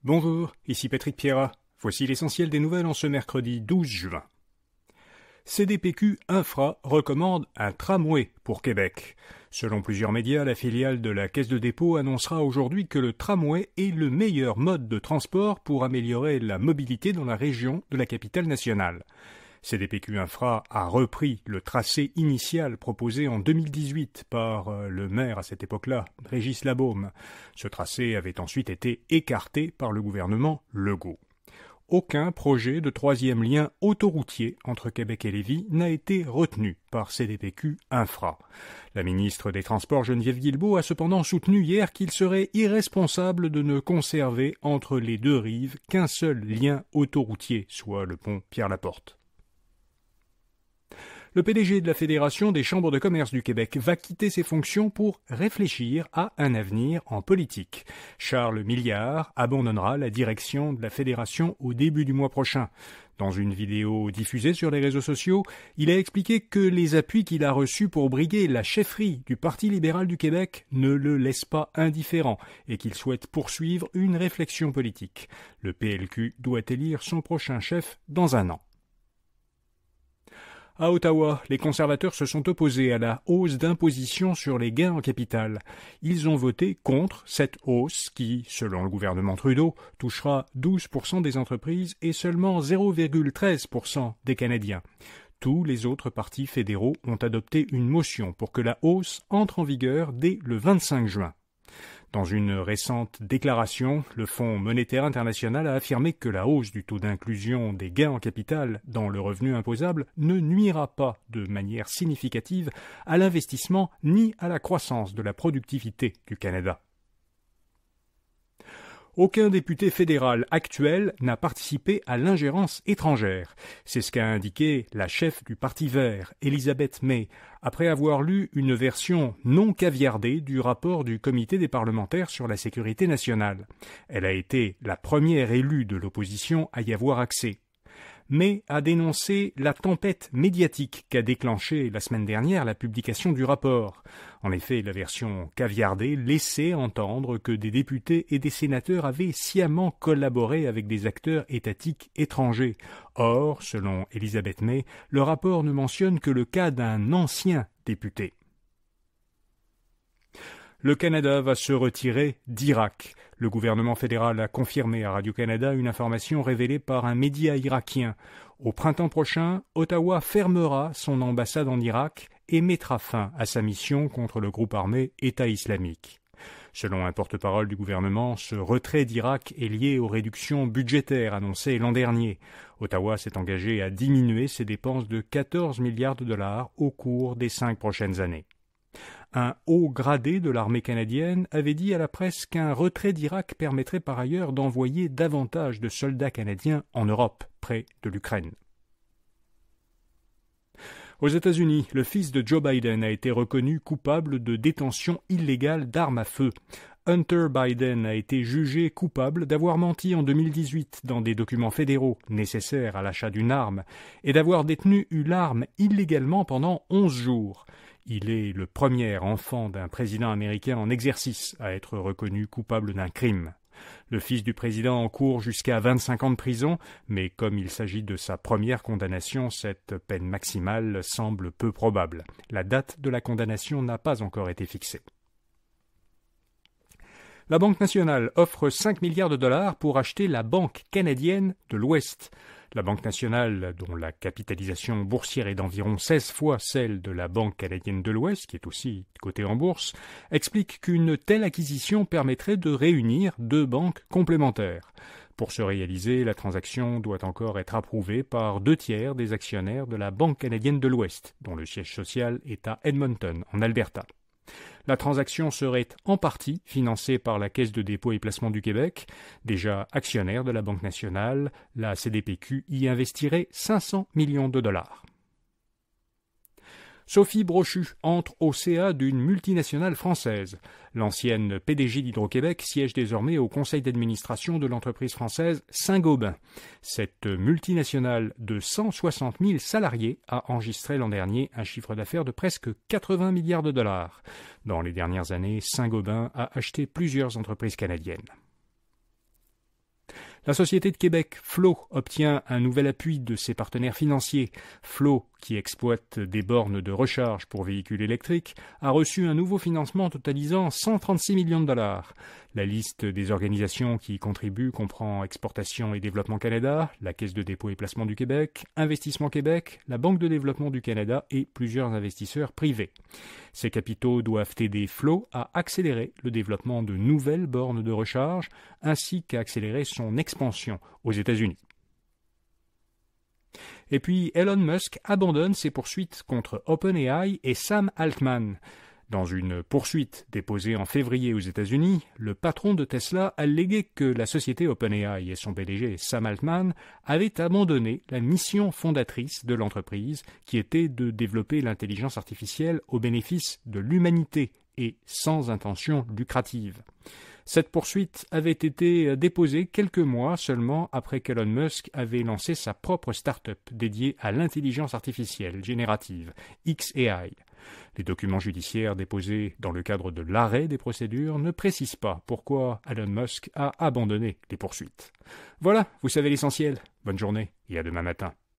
Bonjour, ici Patrick Pierrat. Voici l'essentiel des nouvelles en ce mercredi 12 juin. CDPQ Infra recommande un tramway pour Québec. Selon plusieurs médias, la filiale de la Caisse de dépôt annoncera aujourd'hui que le tramway est le meilleur mode de transport pour améliorer la mobilité dans la région de la capitale nationale. CDPQ Infra a repris le tracé initial proposé en 2018 par le maire à cette époque-là, Régis Labaume. Ce tracé avait ensuite été écarté par le gouvernement Legault. Aucun projet de troisième lien autoroutier entre Québec et Lévis n'a été retenu par CDPQ Infra. La ministre des Transports Geneviève Guilbeault a cependant soutenu hier qu'il serait irresponsable de ne conserver entre les deux rives qu'un seul lien autoroutier, soit le pont Pierre-Laporte. Le PDG de la Fédération des chambres de commerce du Québec va quitter ses fonctions pour réfléchir à un avenir en politique. Charles Milliard abandonnera la direction de la Fédération au début du mois prochain. Dans une vidéo diffusée sur les réseaux sociaux, il a expliqué que les appuis qu'il a reçus pour briguer la chefferie du Parti libéral du Québec ne le laissent pas indifférent et qu'il souhaite poursuivre une réflexion politique. Le PLQ doit élire son prochain chef dans un an. À Ottawa, les conservateurs se sont opposés à la hausse d'imposition sur les gains en capital. Ils ont voté contre cette hausse qui, selon le gouvernement Trudeau, touchera 12% des entreprises et seulement 0,13% des Canadiens. Tous les autres partis fédéraux ont adopté une motion pour que la hausse entre en vigueur dès le 25 juin. Dans une récente déclaration, le Fonds monétaire international a affirmé que la hausse du taux d'inclusion des gains en capital dans le revenu imposable ne nuira pas de manière significative à l'investissement ni à la croissance de la productivité du Canada. Aucun député fédéral actuel n'a participé à l'ingérence étrangère. C'est ce qu'a indiqué la chef du Parti vert, Elizabeth May, après avoir lu une version non caviardée du rapport du Comité des parlementaires sur la sécurité nationale. Elle a été la première élue de l'opposition à y avoir accès. May a dénoncé la tempête médiatique qu'a déclenchée la semaine dernière la publication du rapport. En effet, la version caviardée laissait entendre que des députés et des sénateurs avaient sciemment collaboré avec des acteurs étatiques étrangers. Or, selon Elizabeth May, le rapport ne mentionne que le cas d'un ancien député. Le Canada va se retirer d'Irak. Le gouvernement fédéral a confirmé à Radio-Canada une information révélée par un média irakien. Au printemps prochain, Ottawa fermera son ambassade en Irak et mettra fin à sa mission contre le groupe armé État islamique. Selon un porte-parole du gouvernement, ce retrait d'Irak est lié aux réductions budgétaires annoncées l'an dernier. Ottawa s'est engagé à diminuer ses dépenses de 14 milliards de dollars au cours des 5 prochaines années. Un haut gradé de l'armée canadienne avait dit à la presse qu'un retrait d'Irak permettrait par ailleurs d'envoyer davantage de soldats canadiens en Europe, près de l'Ukraine. Aux États-Unis, le fils de Joe Biden a été reconnu coupable de détention illégale d'armes à feu. Hunter Biden a été jugé coupable d'avoir menti en 2018 dans des documents fédéraux nécessaires à l'achat d'une arme et d'avoir détenu l'arme illégalement pendant 11 jours. Il est le premier enfant d'un président américain en exercice à être reconnu coupable d'un crime. Le fils du président encourt jusqu'à 25 ans de prison, mais comme il s'agit de sa première condamnation, cette peine maximale semble peu probable. La date de la condamnation n'a pas encore été fixée. La Banque nationale offre 5 milliards de dollars pour acheter la Banque canadienne de l'Ouest. La Banque nationale, dont la capitalisation boursière est d'environ 16 fois celle de la Banque canadienne de l'Ouest, qui est aussi cotée en bourse, explique qu'une telle acquisition permettrait de réunir deux banques complémentaires. Pour se réaliser, la transaction doit encore être approuvée par 2/3 des actionnaires de la Banque canadienne de l'Ouest, dont le siège social est à Edmonton, en Alberta. La transaction serait en partie financée par la Caisse de dépôt et placement du Québec. Déjà actionnaire de la Banque nationale, la CDPQ y investirait 500 millions de dollars. Sophie Brochu entre au CA d'une multinationale française. L'ancienne PDG d'Hydro-Québec siège désormais au conseil d'administration de l'entreprise française Saint-Gobain. Cette multinationale de 160 000 salariés a enregistré l'an dernier un chiffre d'affaires de presque 80 milliards de dollars. Dans les dernières années, Saint-Gobain a acheté plusieurs entreprises canadiennes. La Société de Québec, Flow, obtient un nouvel appui de ses partenaires financiers. Flow, qui exploite des bornes de recharge pour véhicules électriques, a reçu un nouveau financement totalisant 136 millions de dollars. La liste des organisations qui y contribuent comprend Exportation et Développement Canada, la Caisse de dépôt et placement du Québec, Investissement Québec, la Banque de développement du Canada et plusieurs investisseurs privés. Ces capitaux doivent aider Flow à accélérer le développement de nouvelles bornes de recharge ainsi qu'à accélérer son expansion aux États-Unis. Et puis Elon Musk abandonne ses poursuites contre OpenAI et Sam Altman. Dans une poursuite déposée en février aux États-Unis, le patron de Tesla alléguait que la société OpenAI et son PDG Sam Altman avaient abandonné la mission fondatrice de l'entreprise qui était de développer l'intelligence artificielle au bénéfice de l'humanité et sans intention lucrative. Cette poursuite avait été déposée quelques mois seulement après qu'Elon Musk avait lancé sa propre start-up dédiée à l'intelligence artificielle générative, xAI. Les documents judiciaires déposés dans le cadre de l'arrêt des procédures ne précisent pas pourquoi Elon Musk a abandonné les poursuites. Voilà, vous savez l'essentiel. Bonne journée et à demain matin.